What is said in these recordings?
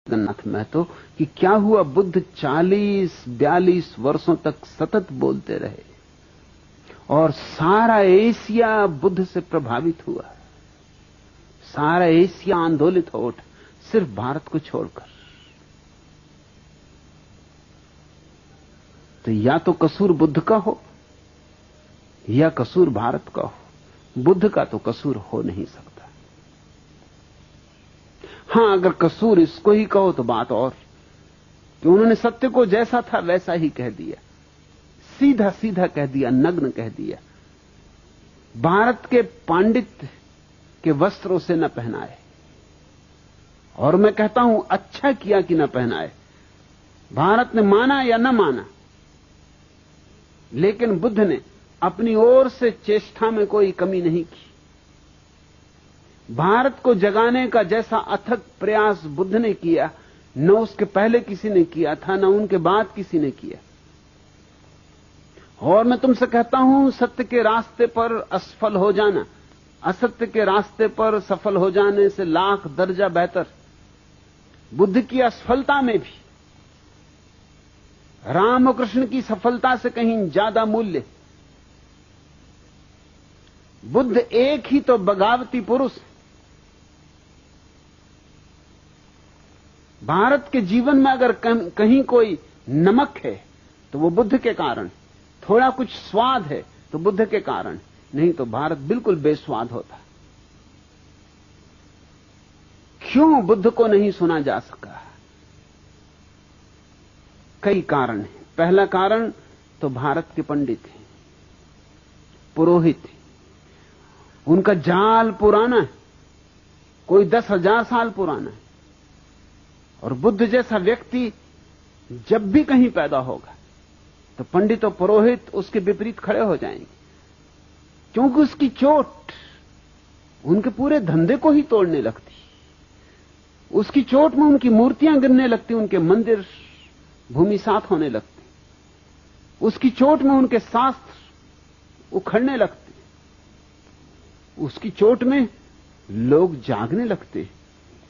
जगन्नाथ महतो कि क्या हुआ, बुद्ध 40-42 वर्षों तक सतत बोलते रहे और सारा एशिया बुद्ध से प्रभावित हुआ, सारा एशिया आंदोलित हो उठा, सिर्फ भारत को छोड़कर। तो या तो कसूर बुद्ध का हो या कसूर भारत का हो, बुद्ध का तो कसूर हो नहीं सकता। हां, अगर कसूर इसको ही कहो तो बात और कि उन्होंने सत्य को जैसा था वैसा ही कह दिया, सीधा सीधा कह दिया, नग्न कह दिया। भारत के पांडित्य के वस्त्रों से न पहनाए, और मैं कहता हूं अच्छा किया कि न पहनाए। भारत ने माना या न माना, लेकिन बुद्ध ने अपनी ओर से चेष्टा में कोई कमी नहीं की। भारत को जगाने का जैसा अथक प्रयास बुद्ध ने किया, न उसके पहले किसी ने किया था, न उनके बाद किसी ने किया। और मैं तुमसे कहता हूं, सत्य के रास्ते पर असफल हो जाना असत्य के रास्ते पर सफल हो जाने से लाख दर्जा बेहतर। बुद्ध की असफलता में भी रामकृष्ण की सफलता से कहीं ज्यादा मूल्य। बुद्ध एक ही तो बगावती पुरुष। भारत के जीवन में अगर कहीं कोई नमक है तो वो बुद्ध के कारण, थोड़ा कुछ स्वाद है तो बुद्ध के कारण, नहीं तो भारत बिल्कुल बेस्वाद होता। क्यों बुद्ध को नहीं सुना जा सका? कई कारण हैं। पहला कारण तो भारत के पंडित हैं, पुरोहित हैं। उनका जाल पुराना है, कोई 10,000 साल पुराना है। और बुद्ध जैसा व्यक्ति जब भी कहीं पैदा होगा तो पंडित और पुरोहित उसके विपरीत खड़े हो जाएंगे, क्योंकि उसकी चोट उनके पूरे धंधे को ही तोड़ने लगती। उसकी चोट में उनकी मूर्तियां गिरने लगती, उनके मंदिर भूमिसात होने लगते, उसकी चोट में उनके शास्त्र उखड़ने लगते, उसकी चोट में लोग जागने लगते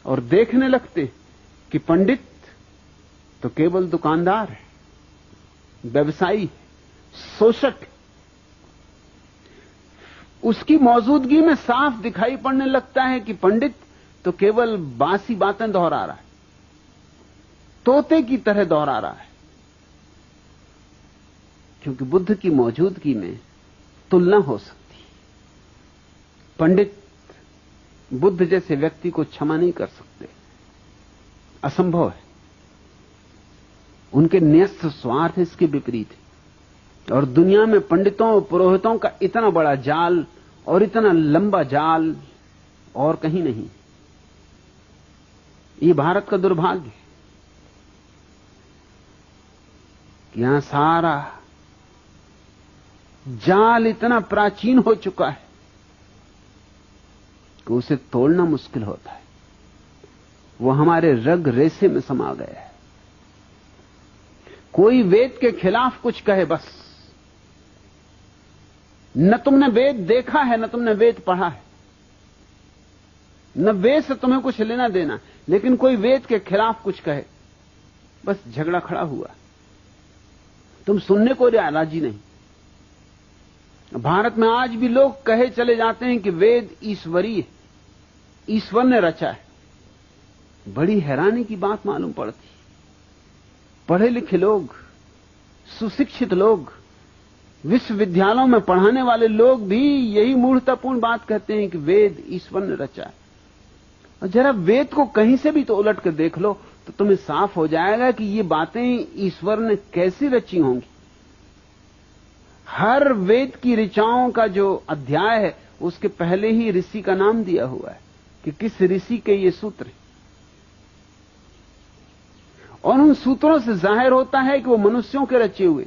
और देखने लगते कि पंडित तो केवल दुकानदार है, व्यवसायी, शोषक। उसकी मौजूदगी में साफ दिखाई पड़ने लगता है कि पंडित तो केवल बासी बातें दोहरा रहा है, तोते की तरह दोहरा रहा है। क्योंकि बुद्ध की मौजूदगी में तुलना हो सकती। पंडित बुद्ध जैसे व्यक्ति को क्षमा नहीं कर सकते, असंभव है। उनके न्यस्त स्वार्थ इसके विपरीत है। और दुनिया में पंडितों और पुरोहितों का इतना बड़ा जाल और इतना लंबा जाल और कहीं नहीं। ये भारत का दुर्भाग्य है कि यहां सारा जाल इतना प्राचीन हो चुका है कि उसे तोड़ना मुश्किल होता है। वो हमारे रग रेशे में समा गया है। कोई वेद के खिलाफ कुछ कहे, बस न तुमने वेद देखा है, न तुमने वेद पढ़ा है, न वेद से तुम्हें कुछ लेना देना, लेकिन कोई वेद के खिलाफ कुछ कहे, बस झगड़ा खड़ा हुआ। तुम सुनने को राजी नहीं। भारत में आज भी लोग कहे चले जाते हैं कि वेद ईश्वरीय, ईश्वर ने रचा है। बड़ी हैरानी की बात मालूम पड़ती। पढ़े लिखे लोग, सुशिक्षित लोग, विश्वविद्यालयों में पढ़ाने वाले लोग भी यही मूर्खतापूर्ण बात कहते हैं कि वेद ईश्वर ने रचा है। और जरा वेद को कहीं से भी तो उलट कर देख लो तो तुम्हें साफ हो जाएगा कि ये बातें ईश्वर ने कैसी रची होंगी। हर वेद की ऋचाओं का जो अध्याय है उसके पहले ही ऋषि का नाम दिया हुआ है कि किस ऋषि के ये सूत्र हैं। और उन सूत्रों से जाहिर होता है कि वो मनुष्यों के रचे हुए।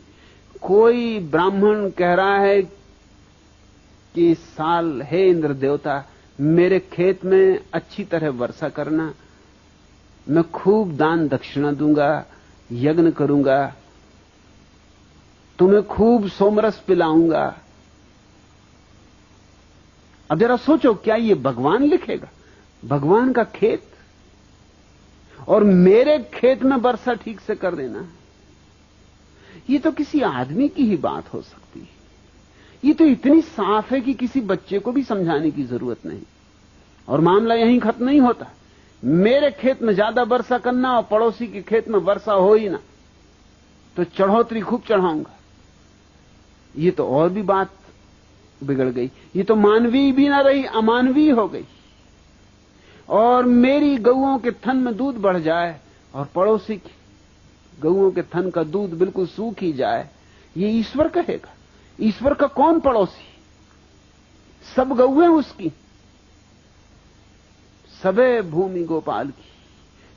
कोई ब्राह्मण कह रहा है कि इस साल हे इंद्र देवता मेरे खेत में अच्छी तरह वर्षा करना, मैं खूब दान दक्षिणा दूंगा, यज्ञ करूंगा, तुम्हें खूब सोमरस पिलाऊंगा। अब जरा सोचो, क्या ये भगवान लिखेगा? भगवान का खेत और मेरे खेत में वर्षा ठीक से कर देना, ये तो किसी आदमी की ही बात हो सकती है। ये तो इतनी साफ है कि किसी बच्चे को भी समझाने की जरूरत नहीं। और मामला यहीं खत्म नहीं होता। मेरे खेत में ज्यादा वर्षा करना और पड़ोसी के खेत में वर्षा हो ही ना, तो चढ़ोतरी खूब चढ़ाऊंगा। ये तो और भी बात बिगड़ गई। ये तो मानवीय भी ना रही, अमानवीय हो गई। और मेरी गऊओं के थन में दूध बढ़ जाए और पड़ोसी की गऊओं के थन का दूध बिल्कुल सूख ही जाए, ये ईश्वर कहेगा? ईश्वर का कौन पड़ोसी? सब गऊएं उसकी, सबे भूमि गोपाल की,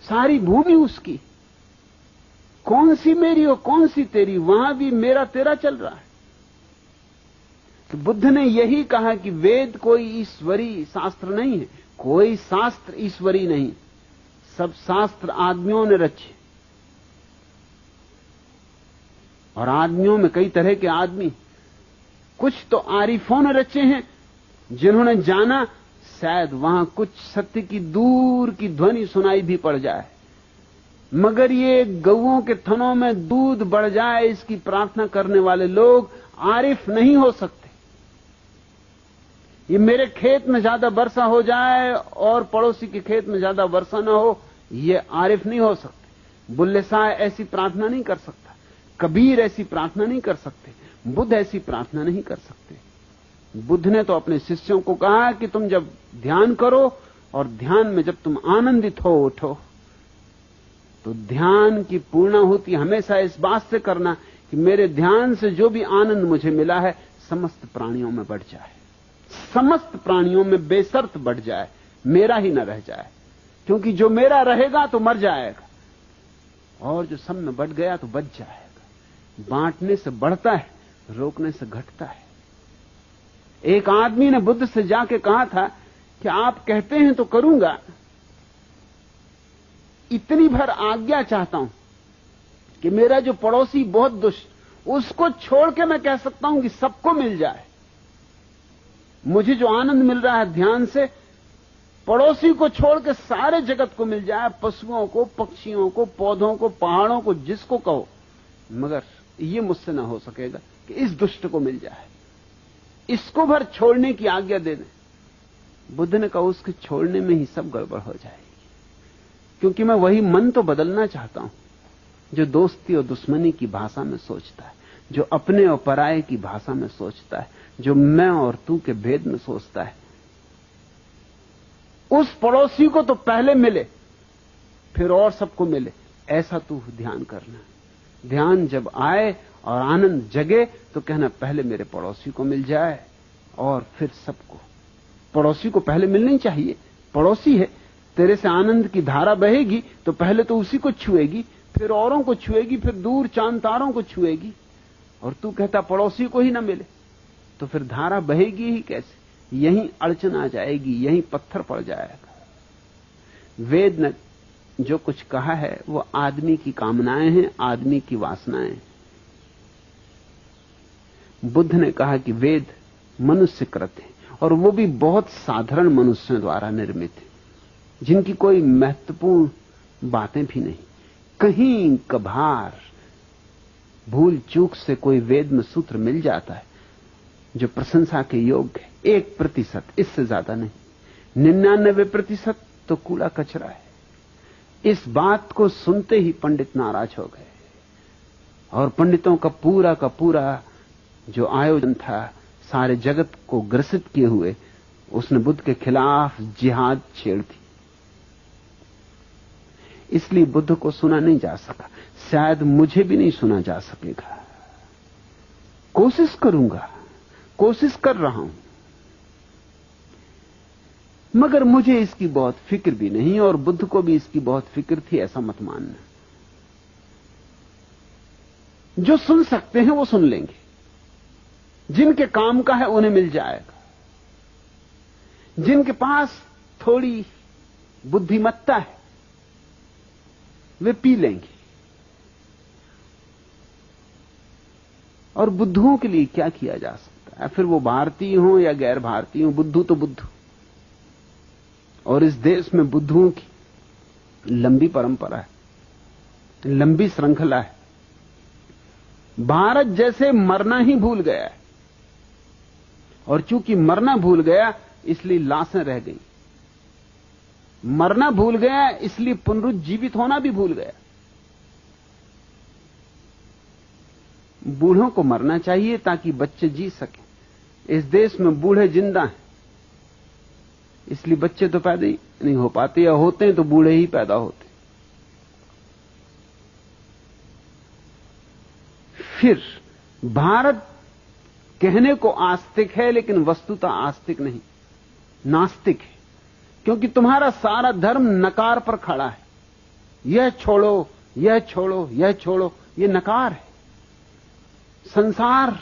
सारी भूमि उसकी। कौन सी मेरी और कौन सी तेरी? वहां भी मेरा तेरा चल रहा है। तो बुद्ध ने यही कहा कि वेद कोई ईश्वरी शास्त्र नहीं है, कोई शास्त्र ईश्वरी नहीं, सब शास्त्र आदमियों ने रचे। और आदमियों में कई तरह के आदमी, कुछ तो आरिफों ने रचे हैं, जिन्होंने जाना शायद वहां कुछ सत्य की दूर की ध्वनि सुनाई भी पड़ जाए, मगर ये गऊओं के थनों में दूध बढ़ जाए इसकी प्रार्थना करने वाले लोग आरिफ नहीं हो सकते। ये मेरे खेत में ज्यादा वर्षा हो जाए और पड़ोसी के खेत में ज्यादा वर्षा ना हो, ये आरिफ नहीं हो सकते। बुल्ले शाह ऐसी प्रार्थना नहीं कर सकता, कबीर ऐसी प्रार्थना नहीं कर सकते, बुद्ध ऐसी प्रार्थना नहीं कर सकते। बुद्ध ने तो अपने शिष्यों को कहा कि तुम जब ध्यान करो और ध्यान में जब तुम आनंदित हो उठो, तो ध्यान की पूर्णाहुति हमेशा इस बात से करना कि मेरे ध्यान से जो भी आनंद मुझे मिला है समस्त प्राणियों में बढ़ जाए, समस्त प्राणियों में बेशर्त बढ़ जाए, मेरा ही न रह जाए। क्योंकि जो मेरा रहेगा तो मर जाएगा और जो सब में बढ़ गया तो बच जाएगा। बांटने से बढ़ता है, रोकने से घटता है। एक आदमी ने बुद्ध से जाके कहा था कि आप कहते हैं तो करूंगा, इतनी भर आज्ञा चाहता हूं कि मेरा जो पड़ोसी बहुत दुष्ट, उसको छोड़ के मैं कह सकता हूं कि सबको मिल जाए। मुझे जो आनंद मिल रहा है ध्यान से, पड़ोसी को छोड़ के सारे जगत को मिल जाए, पशुओं को, पक्षियों को, पौधों को, पहाड़ों को, जिसको कहो, मगर ये मुझसे ना हो सकेगा कि इस दुष्ट को मिल जाए, इसको भर छोड़ने की आज्ञा दे दें। बुद्ध ने कहा उसके छोड़ने में ही सब गड़बड़ हो जाएगी, क्योंकि मैं वही मन तो बदलना चाहता हूं जो दोस्ती और दुश्मनी की भाषा में सोचता है, जो अपने और पराये की भाषा में सोचता है, जो मैं और तू के भेद में सोचता है। उस पड़ोसी को तो पहले मिले फिर और सबको मिले, ऐसा तू ध्यान करना। ध्यान जब आए और आनंद जगे तो कहना पहले मेरे पड़ोसी को मिल जाए और फिर सबको। पड़ोसी को पहले मिलनी चाहिए, पड़ोसी है, तेरे से आनंद की धारा बहेगी तो पहले तो उसी को छुएगी, फिर औरों को छुएगी, फिर दूर चांद तारों को छुएगी। और तू कहता पड़ोसी को ही ना मिले, तो फिर धारा बहेगी ही कैसे? यहीं अड़चन आ जाएगी, यहीं पत्थर पड़ जाएगा। वेद ने जो कुछ कहा है वो आदमी की कामनाएं हैं, आदमी की वासनाएं हैं। बुद्ध ने कहा कि वेद मनुष्यकृत है और वो भी बहुत साधारण मनुष्यों द्वारा निर्मित है, जिनकी कोई महत्वपूर्ण बातें भी नहीं। कहीं कभार भूल चूक से कोई वेद में सूत्र मिल जाता है जो प्रशंसा के योग्य है, 1%, इससे ज्यादा नहीं। 99% तो कूड़ा कचरा है। इस बात को सुनते ही पंडित नाराज हो गए और पंडितों का पूरा जो आयोजन था सारे जगत को ग्रसित किए हुए, उसने बुद्ध के खिलाफ जिहाद छेड़ दी। इसलिए बुद्ध को सुना नहीं जा सका, शायद मुझे भी नहीं सुना जा सकेगा। कोशिश करूंगा, कोशिश कर रहा हूं, मगर मुझे इसकी बहुत फिक्र भी नहीं और बुद्ध को भी इसकी बहुत फिक्र थी, ऐसा मत मानना। जो सुन सकते हैं वो सुन लेंगे, जिनके काम का है उन्हें मिल जाएगा, जिनके पास थोड़ी बुद्धिमत्ता है वे पी लेंगे। और बुद्धुओं के लिए क्या किया जा सकता है? फिर वो भारतीय हो या गैर भारतीय हो, बुद्धू तो बुद्धू। और इस देश में बुद्धुओं की लंबी परंपरा है, लंबी श्रृंखला है। भारत जैसे मरना ही भूल गया है, और चूंकि मरना भूल गया इसलिए लाशें रह गई। मरना भूल गया इसलिए पुनरुज्जीवित होना भी भूल गया। बूढ़ों को मरना चाहिए ताकि बच्चे जी सकें। इस देश में बूढ़े जिंदा हैं, इसलिए बच्चे तो पैदा ही नहीं हो पाते, या होते हैं तो बूढ़े ही पैदा होते। फिर भारत कहने को आस्तिक है, लेकिन वस्तुतः आस्तिक नहीं, नास्तिक है। क्योंकि तुम्हारा सारा धर्म नकार पर खड़ा है। यह छोड़ो, यह छोड़ो, यह छोड़ो, यह नकार है। संसार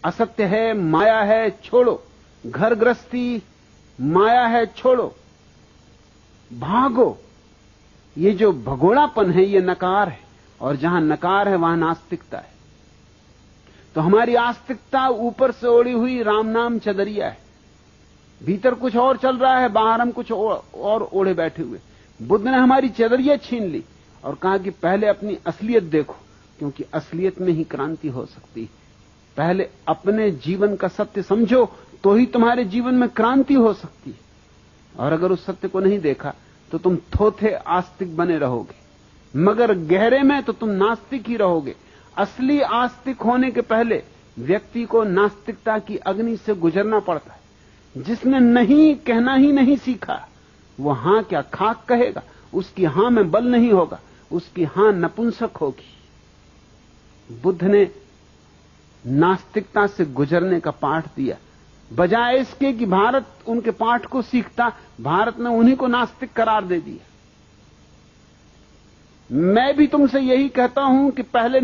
असत्य है, माया है, छोड़ो। घर गृहस्थी माया है, छोड़ो, भागो। ये जो भगोड़ापन है ये नकार है, और जहां नकार है वहां नास्तिकता है। तो हमारी आस्तिकता ऊपर से ओढ़ी हुई राम नाम चदरिया है, भीतर कुछ और चल रहा है, बाहर हम कुछ और ओढ़े बैठे हुए। बुद्ध ने हमारी चदरिया छीन ली और कहा कि पहले अपनी असलियत देखो, क्योंकि असलियत में ही क्रांति हो सकती है। पहले अपने जीवन का सत्य समझो, तो ही तुम्हारे जीवन में क्रांति हो सकती है। और अगर उस सत्य को नहीं देखा तो तुम थोथे आस्तिक बने रहोगे, मगर गहरे में तो तुम नास्तिक ही रहोगे। असली आस्तिक होने के पहले व्यक्ति को नास्तिकता की अग्नि से गुजरना पड़ता है। जिसने नहीं कहना ही नहीं सीखा, वो हां क्या खाक कहेगा। उसकी हां में बल नहीं होगा, उसकी हां नपुंसक होगी। बुद्ध ने नास्तिकता से गुजरने का पाठ दिया, बजाय इसके कि भारत उनके पाठ को सीखता, भारत ने उन्हीं को नास्तिक करार दे दिया। मैं भी तुमसे यही कहता हूं कि पहले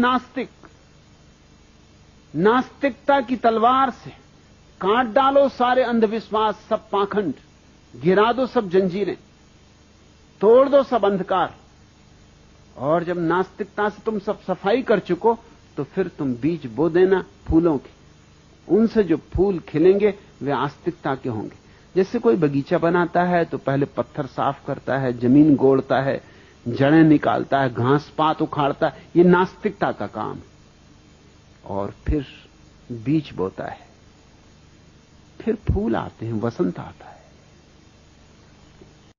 नास्तिकता की तलवार से काट डालो सारे अंधविश्वास, सब पाखंड, गिरा दो सब जंजीरें, तोड़ दो सब अंधकार। और जब नास्तिकता से तुम सब सफाई कर चुको तो फिर तुम बीज बो देना फूलों के। उनसे जो फूल खिलेंगे वे आस्तिकता के होंगे। जैसे कोई बगीचा बनाता है तो पहले पत्थर साफ करता है, जमीन गोड़ता है, जड़ें निकालता है, घास पात उखाड़ता है, ये नास्तिकता का काम है। और फिर बीज बोता है, फिर फूल आते हैं, वसंत आता है।